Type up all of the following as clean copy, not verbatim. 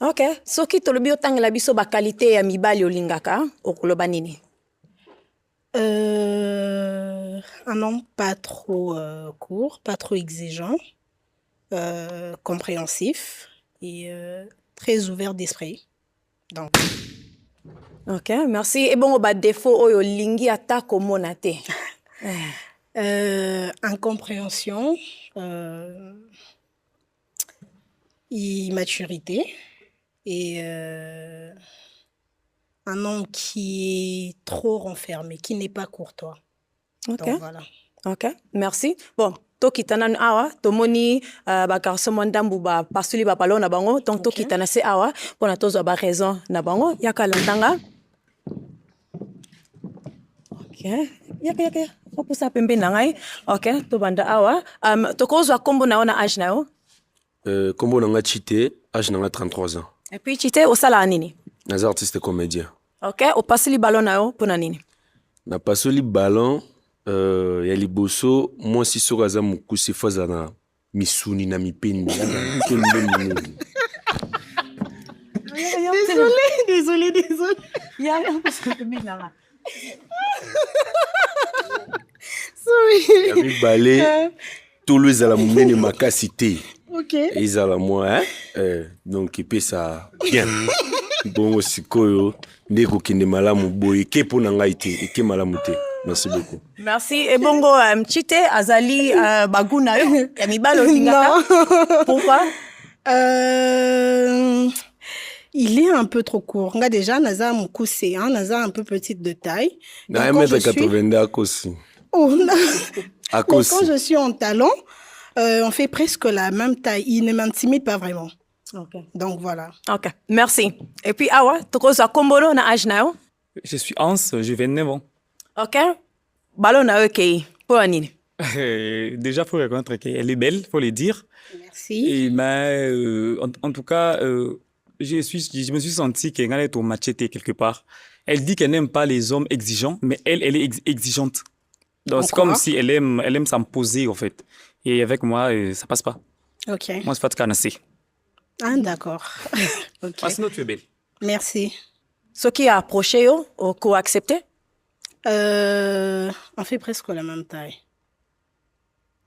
Ok, soki tolobi otangela biso ba qualité ya mibali olingaka okoloba nini? Un homme pas trop court, pas trop exigeant, compréhensif et très ouvert d'esprit. Donc. Ok, merci. Et bon, ba défaut oyo lingi ata komona te. Incompréhension, immaturité et un homme qui est trop renfermé, qui n'est pas courtois. Ok. Donc voilà. Ok, merci. Bon, to kitana awa, to moni ba garçon mandambu ba pasuli ba palon na bango, donc to kitana se awa, pona tozo ba raison na bango, yaka landanga. Ok, yaka. Opusa pembe na ngai. Ok, to banda awa. To kozwa kombo na ona age na yo? Kombo na nga Chité, âge na nga 33 ans. Et puis Chité osala nini? Naza artiste comédien. Ok, opasuli ballon na yo pona nini? Na pasoli ballon ya liboso moi si soki aza mokusi fo aza na misuni na mipeni. Désolé. Ya mibale tolo ezala monene makasi te. Ok. Ezala moi donc epesa bien. Bongo sikoyo nde kokende malamu boye ke mpo na ngai te eke malamu te. Merci beaucoup. Merci. Et bongo Chité azali baguna yo ya mibalo lingaka. Pourquoi? Il est un peu trop court. Nga déjà naza mukuse, hein, naza un peu petite de taille. Na 1m82 akosi. Oh, akosi. Quand je suis en talon, on fait presque la même taille. Il ne m'intimide pas vraiment. Okay. Donc voilà. Ok, merci. Et puis awa, tokoza kombolo na age na yo? Je suis Hans, j'ai 29 ans. Ok. Ballon na yo kei. Pour nini? Déjà, il faut reconnaître qu'elle est belle, il faut le dire. Merci. Et, mais, en tout cas, je me suis senti qu'elle est au machete quelque part. Elle dit qu'elle n'aime pas les hommes exigeants, mais elle est exigeante. Donc c'est comme si elle aime s'imposer, en fait. Et avec moi, ça passe pas. Ok. Moi, c'est pas de canasser. Ah, d'accord. Ok. Ah, sinon, tu es belle. Merci. Ce qui a approché yo, ou ko accepté? On fait presque la même taille.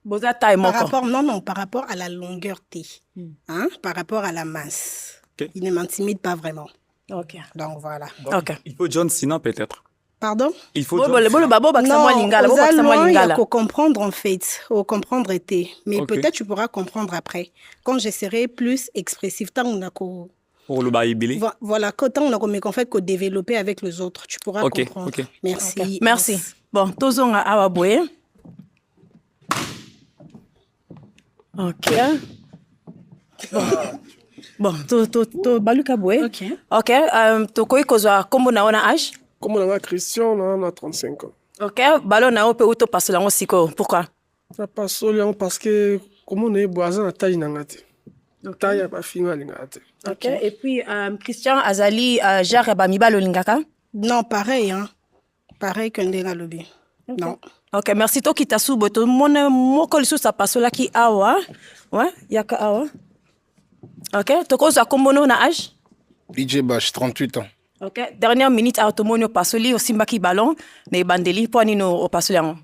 Boza taille par moko. rapport, non, par rapport à la longueur T. Hein? Par rapport à la masse. Okay. Il ne m'intimide pas vraiment. Ok. Donc voilà. Donc, ok. Il faut John Cena peut-être. Pardon? Il faut Non, il faut comprendre en fait. Faut comprendre été. Mais peut-être tu pourras comprendre après. Quand je serai plus expressif, tant on a pour le baïbili. Voilà, quand on a mais qu'en fait qu'on développer avec les autres, tu pourras comprendre. Okay. Merci. Okay. Merci. Bon, tozonga awa boye. Ok. Bon, to baluka boye. Ok. Ok. To koyi kozwa kombo na ona âge? Comme on a Christian, on a 35 ans. Ok. Ballon na ope uto passe lango siko. Pourquoi? Ça passe seulement parce que comme on est boisé à taille nangate. Taille pas fini lingate. Ok. Et puis Christian azali genre ba mibalo lingaka? Non, pareil hein. Pareil que Ndega Lobi. Okay. Non. Ok, merci to kita subo to mona moko lisu sa paso la ki awa. Ouais, yaka awa. Ok, to ko za kombono na âge? DJ Bash 38 ans. Ok, dernière minute automonio pasoli au simbaki ballon ne bandeli po nino o pasoliango.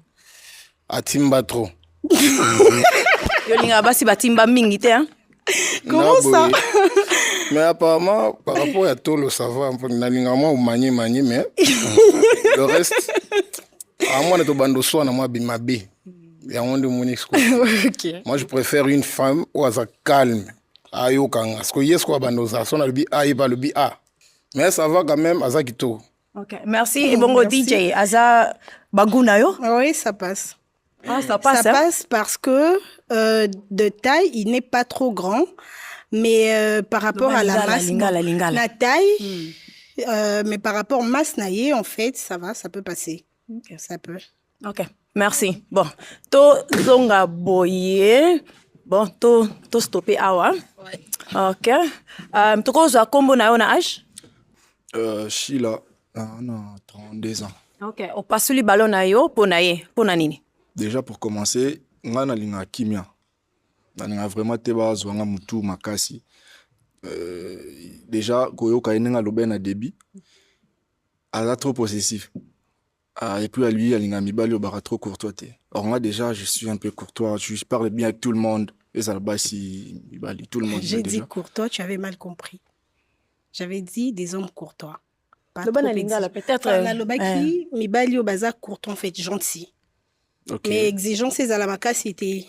Atimba trop. Yo linga basi batimba mingi te hein. Comment ça? Mais apparemment par rapport à tout le savoir, na linga moi ou mani mais le reste à moi de bando so na moi bimabe. Ya onde monix. OK. Moi je préfère une femme ou à calme. Ayo kanga. Parce que yes quoi bando ça son le bi a pas le bi a. Mais ça va quand même à Kito. Ok, merci. Et bongo DJ, Aza Baguna yo? Oui, ça passe. Ah, ça passe. Ça passe parce que de taille, il n'est pas trop grand. Mais par rapport à la masse, la taille, mais par rapport à masse naïe, en fait, ça va, ça peut passer. Okay. Ça peut. Ok, merci. Bon, to zonga boye. Bon, to stopper awa. Ouais. Ok. To ko za kombo na yo na âge? Sheila, non, 32 ans. Ok, o pasuli ballon na yo pona nini? Déjà pour commencer, nga na linga kimia. Na linga vraiment te bazwanga mutu makasi. déjà koyoka ye ndenge aloba ye na débit aza trop possessif. Et puis à lui alinga mibali obaka trop courtois te. Or moi déjà je suis un peu courtois, je parle bien avec tout le monde. Et ça là si mibali tout le monde. J'ai dit courtois, tu avais mal compris. J'avais dit des hommes courtois. Pas Le trop bon lingala peut-être la lobaki mibali obaza courtois en fait gentil. Okay. Mais exigence à la maca c'était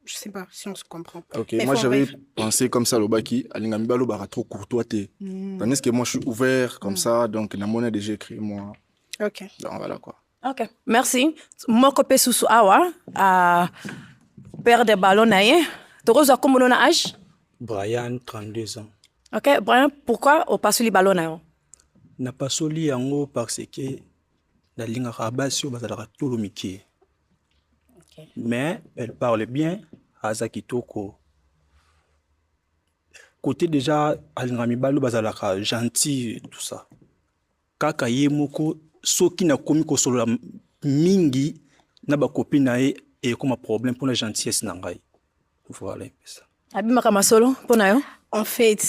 je sais pas si on se comprend. Ok, mais moi j'avais pensé comme ça, Lobaki, Alinga Mibalo bara trop courtois. Tandis que moi je suis ouvert comme ça, donc la monnaie déjà écrit moi. Ok. Donc voilà quoi. Ok, merci. Moko pe susu awa, père de ballon naye. Torozo akomo na âge? Brian, 32 ans. Ok, Brian, pourquoi au passe li ballon nayo? Na pasoli yango parce que la ligne rabasio bazalaka tout le miki. Mais elle parle bien à Zakitoko. Côté déjà, Alingami Balo bazalaka gentil, tout ça. Kaka yemoko, soki na komi ko solo mingi, na ba copine nae et comme un problème pour la gentillesse nangai. Voilà ça. Abimaka masolo pour nayo? En fait,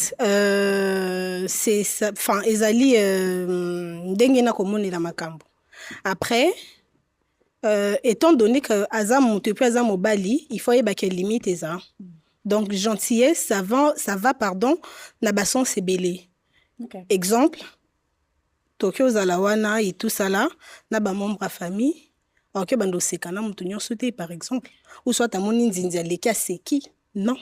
c'est ça. Enfin, ezali ndenge na komone la makambo. Après. Étant donné que Azam depuis Azam au Bali, il faut y avoir quelques limites ça. Donc gentillesse, ça va pardon, na basson c'est belé. Okay. Exemple, Tokyo Zalawana et tout ça là, na ba membre à famille, ok bando sekana mutunyo sauté par exemple, ou soit à mon inzindia leka seki. Non.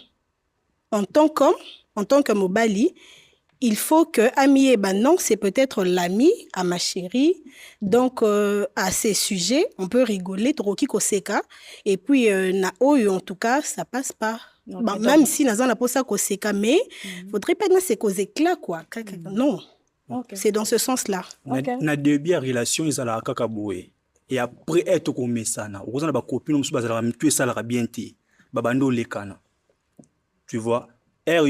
En tant que Mobali, il faut que ami non, c'est peut-être l'ami à ma chérie. Donc à ces sujets, on peut rigoler troki koseka et puis na oyo en tout cas, ça passe pas. Okay, bon, même si nazan la posa koseka mais faudrait pas que c'est cause éclat quoi. Non. Okay. C'est dans ce sens-là. Na début relation ils ala kaka boé. Et après être comme ça na, on a ba copine musu bazala mtu ça la bien té. Babando lekana. Tu vois? C'est comment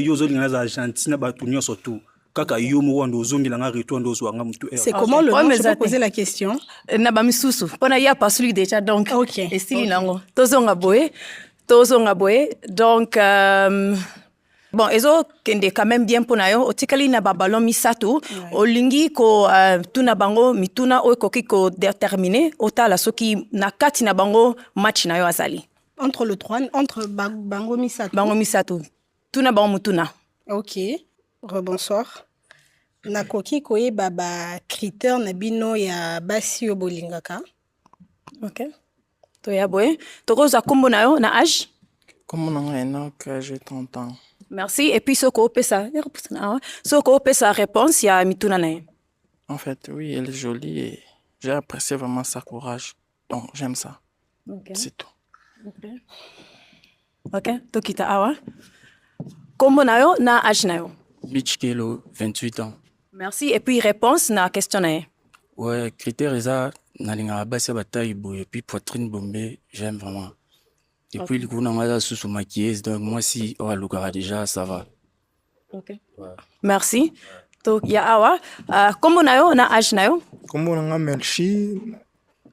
le nom, je peux poser la question. Nabamisusu, pona ya pasuli déjà donc. OK. Estili nango. Tozonga boye. Donc bon, ezo kende quand même bien pona yo. Otikali na babalon misatu. Olingi ko tuna bango mituna o koki ko déterminer otala soki na kati na bango match na yo azali. Entre bango misatu. Bango misatu. Tuna bango mutuna. Ok. Rebonsoir. Nakoki koye baba critère na bino ya basi yo bolingaka. Ok. To ya boye. Tokoza kombo na yo na âge? Kombo na nga Enoch, j'ai 30 ans. Merci. Et puis soko opesa. Soko opesa réponse ya mituna na ye. En fait, oui, elle est jolie et j'ai apprécié vraiment sa courage. Donc, j'aime ça. Okay. C'est tout. Ok. Tokita awa. Kombo na yo na âge na yo? Beach Kelo, 28 ans. Merci. Et puis réponse na question na ye? Ouais, critère eza nalinga basi bataille boye et puis poitrine bombée, j'aime vraiment. Et puis le coup na nga sous maquilleuse donc moi si on a déjà ça va. OK. Ouais. Merci. Donc ya awa kombo na yo na âge na yo? Kombo na nga Melchi,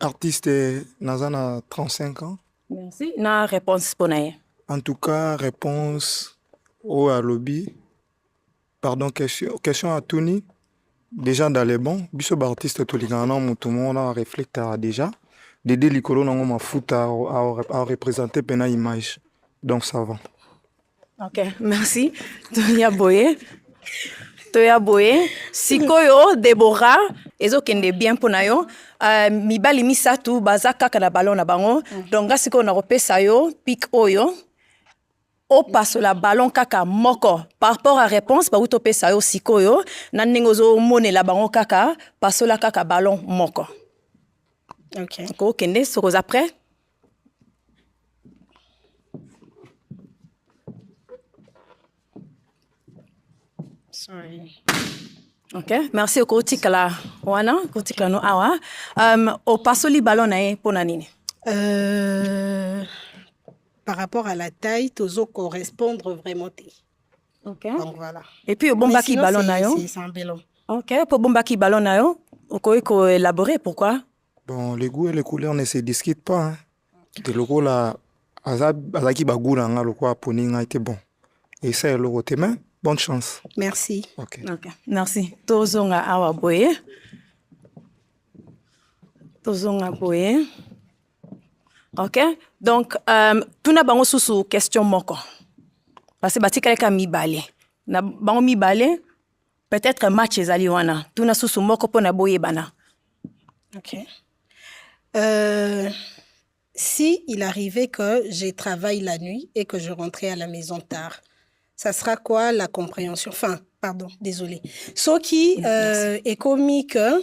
artiste nazana 35 ans. Merci. Na réponse pour na ye? En tout cas, réponse au lobby. Pardon, question à Tony. Déjà dans les bons, biso ba artiste tout le monde a réfléchi déjà. Dédé Likolo n'a pas foot à représenter pena image. Donc ça va. OK, merci. Toya Boye. Sikoyo Deborah ezo kende bien pona yo. Mibali misatu bazaka kana ballon na bango. Donc gasiko na repesa yo pic oyo. O passe la ballon kaka moko par rapport à réponse ba uto pesa yo sikoyo na ningozo mone la bango kaka passe la kaka ballon moko. OK. Ko kende soko après. Sorry. OK, merci au kotikala wana kotikala no awa. O passe li ballon na e pona nini? Par rapport à la taille, tozo correspondre vraiment. OK. Donc voilà. Et puis au bombaki ballon na yo. C'est un ballon. OK, pour bombaki ballon na yo, ko élaborer pourquoi? Bon, les goûts et les couleurs ne se discutent pas. Hein. De logo la azaki bagula nga lokwa poninga était bon. Et ça le côté mais Bonne chance. Merci. Ok. Ok, merci. Tozonga awa boye. Tozonga boye. Ok, donc tuna bango susu question moko. Parce que batika leka mibale. Na bango mibale, peut-être match ezali wana. Tuna susu moko po na boye bana. Ok. Si il arrivait que je travaille la nuit et que je rentrais à la maison tard, ça sera quoi la compréhension? Enfin, pardon, désolé. Ce qui est commis que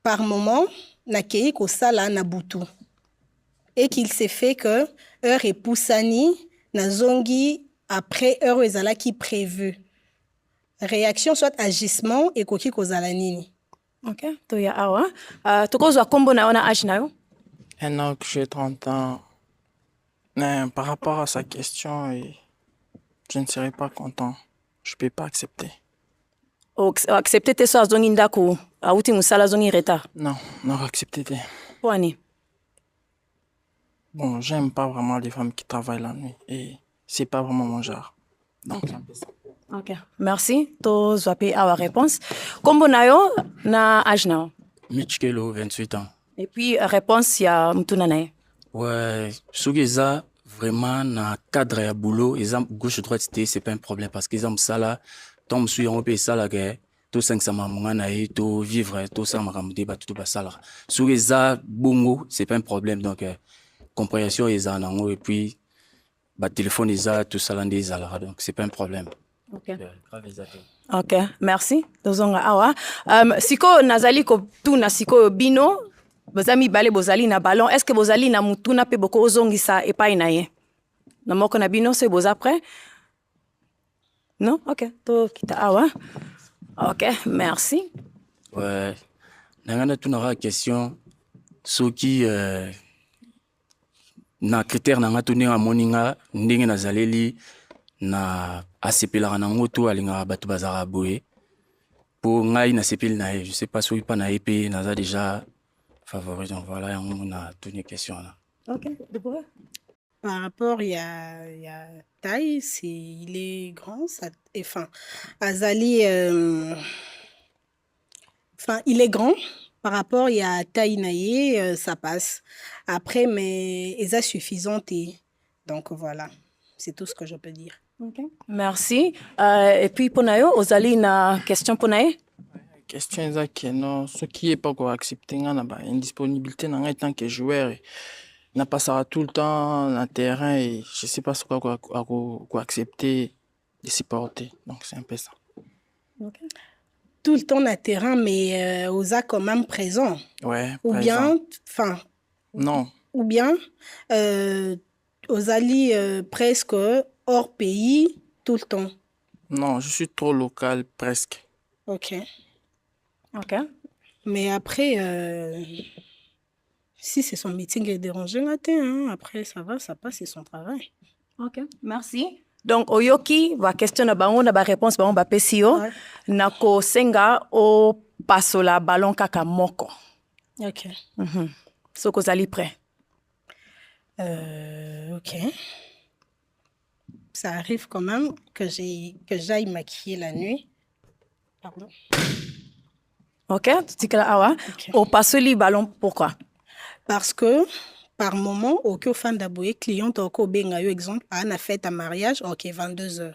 par moment, nakei ko sala na butu. Et qu'il s'est fait que heure et poussani na zongi après heure ezala qui prévu. Réaction soit agissement et koki kozala nini. Ok, toya awa. Tokozwa kombo na ona âge na yo? Enoch, j'ai 30 ans. Mais par rapport à sa question, je ne serais pas content. Je ne peux pas accepter. Accepter tes soins zongi ndako, auti musala zongi retard. Non, non, accepter. Pourquoi? Bon, j'aime pas vraiment les femmes qui travaillent la nuit et c'est pas vraiment mon genre. Donc, c'est un peu ça. Ok, merci. To zwape awa réponse. Kombo na yo na âge na yo? Michkelo, 28 ans. Et puis réponse ya mtuna na ye. Ouais, soki eza vraiment na cadre ya boulot, exemple gauche droite c'est pas un problème parce que exemple ça là, tom su yango pe ça là que to 500 mamunga na ye to vivre to ça makamde ba tout ba sala. Soki eza bongo, c'est pas un problème donc compréhension eza nango et puis ba téléphone eza tout ça là ndezala donc c'est pas un problème. Ok. Ok, merci. Tozonga awa. Siko nazali ko tuna siko bino bozami bale bozali na ballon. Est-ce que bozali na mutuna pe boko ozongisa epai na ye? Na moko na bino c'est boza après? Non? Ok. To kita awa. Ok, merci. Ouais. Nangana tunara question soki na critère nanga tuninga moninga ndenge nazaleli na asepelaka nango to alingaka bato bazalaka boye po ngai nasepeli na ye je sais pas soki pa na ye pe naza déjà favori donc voilà yango na tuni question là. Ok, Deborah. Par rapport il y a taille, il est grand, ça, enfin Azali enfin il est grand par rapport il y a taille naie ça passe. Après mais est suffisante donc voilà, c'est tout ce que je peux dire. Ok, merci. Et puis pour nayo, ozali na question pour naye? Question est non, ce qui est pas quoi accepter na ba indisponibilité na tant que joueur n'a pas ça tout le temps na terrain et je sais pas ce quoi accepter et supporter. Donc c'est un peu ça. Okay. Tout le temps na terrain mais osa quand même présent. Ouais. Ou bien enfin non. Ou bien ozali presque hors pays tout le temps. Non, je suis trop local presque. Ok. Ok. Mais après, si c'est son meeting est dérangé, hein, après ça va, ça passe, c'est son travail. Ok, merci. Donc, oyoki, va question na bango na ba réponse bango ba pesio, na ko senga o passo la ballon kaka moko. Ok. So ko zali prêt. Ok. Ça arrive quand même que j'aille maquiller la nuit. Pardon. Ok, tu dis awa. Au passo li ballon, pourquoi? Parce que par moment, au fan d'aboué, client au benga yo exemple, a une fête à mariage, ok 22h.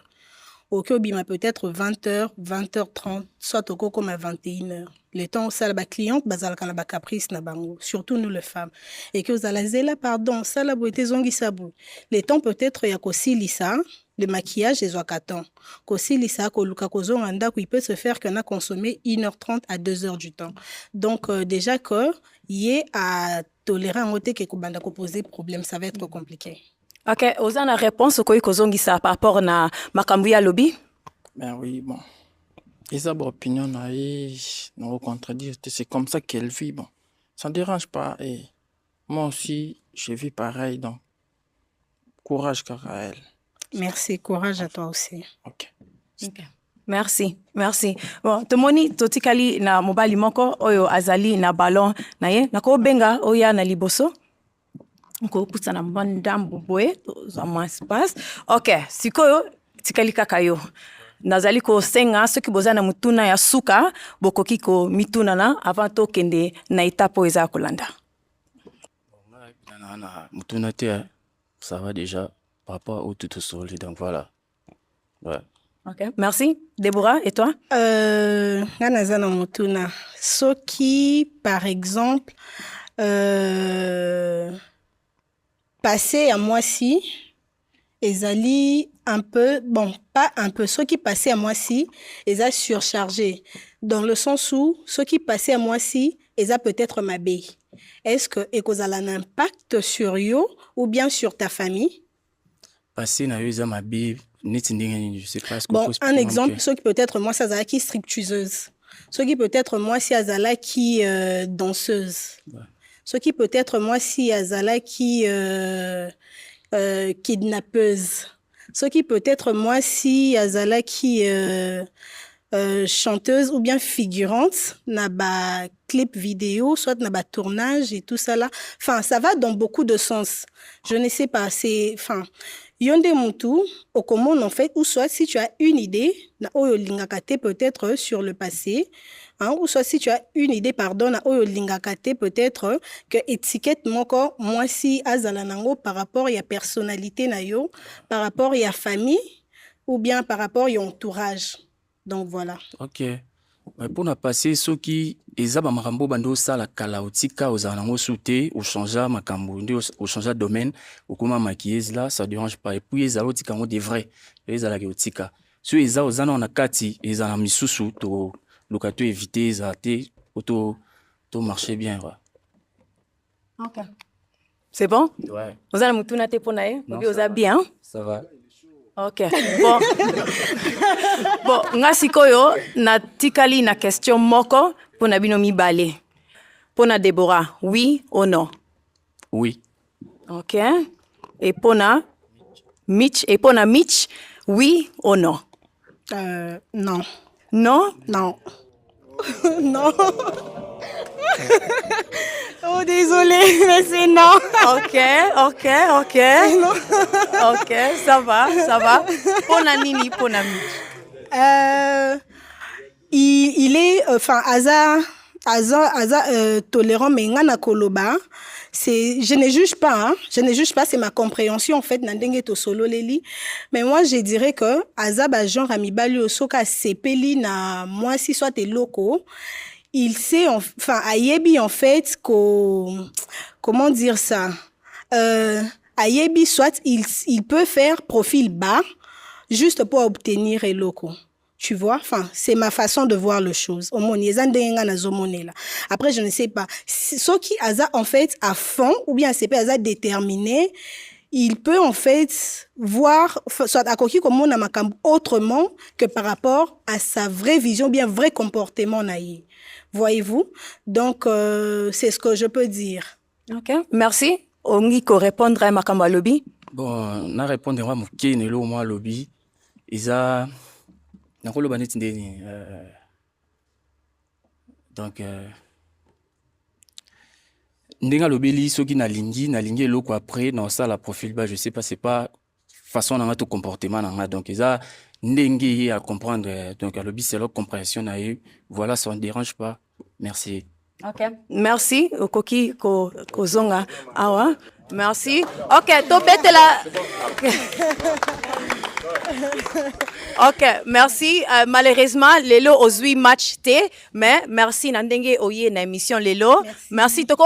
Au bima peut-être 20h, 20h30, soit au comme à 21h. Le temps où ça la cliente bazal kana ba caprice na bango, surtout nous les femmes. Et que vous allez là pardon, ça la beauté zongi sabou. Le temps peut-être ya kosi lisa, le maquillage et zoakaton. Kosi lisa ko luka ko zonga il peut se faire qu'on a consommé 1h30 à 2h du temps. Donc déjà que yé à tolérer un côté que kubanda ko poser problème, ça va être compliqué. Ok, oza na réponse ko ikozongi ça par rapport na makambu ya lobby? Ben oui, bon. Et ça, bon, opinion, non, contredire, c'est comme ça qu'elle vit, bon. Ça ne dérange pas, et moi aussi, je vis pareil, donc, courage, à elle. Merci, courage à toi aussi. Ok. Okay. Merci, merci. Bon, tomoni totikali na mobali moko oyo azali na ballon na ye, na ko benga oya na liboso. Ko putsa na mbandambo boye, za moins passe. Ok, sikoyo tikali kaka yo. nazali kosenga soki boza na mutuna ya suka bokoki komitunana avant tokende na étape oyo eza ya kolanda. Mutuna te, ça va déjà par rapport au tout solide, donc voilà. Ouais. Ok, merci. Déborah, et toi? Ganazana mutuna. Soki, par exemple, passer à moi-ci, ezali un peu, bon, pas un peu, ceux qui passaient à moi-ci, ils ont surchargé. Dans le sens où, ceux qui passaient à moi-ci, ils ont peut-être ma bille. Est-ce que ça a un impact sur yo ou bien sur ta famille? Passer na yo, ils ont ma bille, je sais pas ce que bon, un exemple, ceux qui peut-être moi, ça a qui strictueuse. Ceux qui peut-être moi, si Azala qui danseuse. Ouais. Ceux qui peut-être moi, si Azala qui kidnappeuse. Ce qui peut-être moi si Azala qui chanteuse ou bien figurante na ba clip vidéo, soit na ba tournage et tout ça là. Enfin, ça va dans beaucoup de sens. Je ne sais pas, c'est enfin yonde mutu au commun en fait, ou soit si tu as une idée na oyo lingakate peut-être sur le passé. Hein, ou soit si tu as une idée, pardon, na oyo lingakate peut-être que étiquette moko moi si azala nango par rapport ya personnalité na yo, par rapport ya famille ou bien par rapport ya entourage. Donc voilà. OK. Mais pour na passer ceux qui ezaba makambo bando sala kala otika ozala nango souté ou changer makambo ndio ou changer domaine ou comment maquilleuse là ça dérange pas et puis ezala otika ngo de vrai ezala ke otika. So ezala ozana na kati ezala misusu to locato éviter zaté auto marcher bien ouais. OK. C'est bon? Ouais. Vous allez mutuna te ponae, vous allez bien? Ça va. OK. Bon. Bon, nga sikoyo na tikali na question moko pona bino mibale. Pona Déborah, oui ou non? Oui. OK. Et pona Mitch, oui ou non? Non. Non? Non. Non. Oh, désolé, mais c'est non. OK. Non. OK, ça va. Pona nini, pona Mitch. Il est, enfin, Aza tolérant, mais ngana koloba. Je ne juge pas, c'est ma compréhension en fait nandenge to solo leli, mais moi je dirais que azaba genre amibali osoka sepeli na moi si soit te loko, il sait enfin ayebi en fait comment dire ça, ayebi soit il peut faire profil bas juste pour obtenir un loko. Tu vois, enfin, c'est ma façon de voir les choses. Après, je ne sais pas. Ce qui a en fait à fond, ou bien c'est pas déterminé, il peut en fait voir, soit à quoi comme on a autrement que par rapport à sa vraie vision, bien vrai comportement naïe. Voyez-vous? Donc, c'est ce que je peux dire. OK. Merci. Ongi ko répondre à makamba lobby. Bon, na répondre à moké ne lo moi lobby. Isa nakolo baneti ndeni donc ndenga lobeli soki na lingi eloko après na ça la profil bas je sais pas c'est pas façon na to comportement na donc ça ndenge à comprendre donc à lobby c'est leur compréhension na eu voilà ça ne dérange pas merci. OK, merci okoki ko zonga awa merci. OK, to betela OK, merci. Malheureusement, Lelo ozui match T, mais merci Nandenge Oye na émission Lelo. Merci Toko.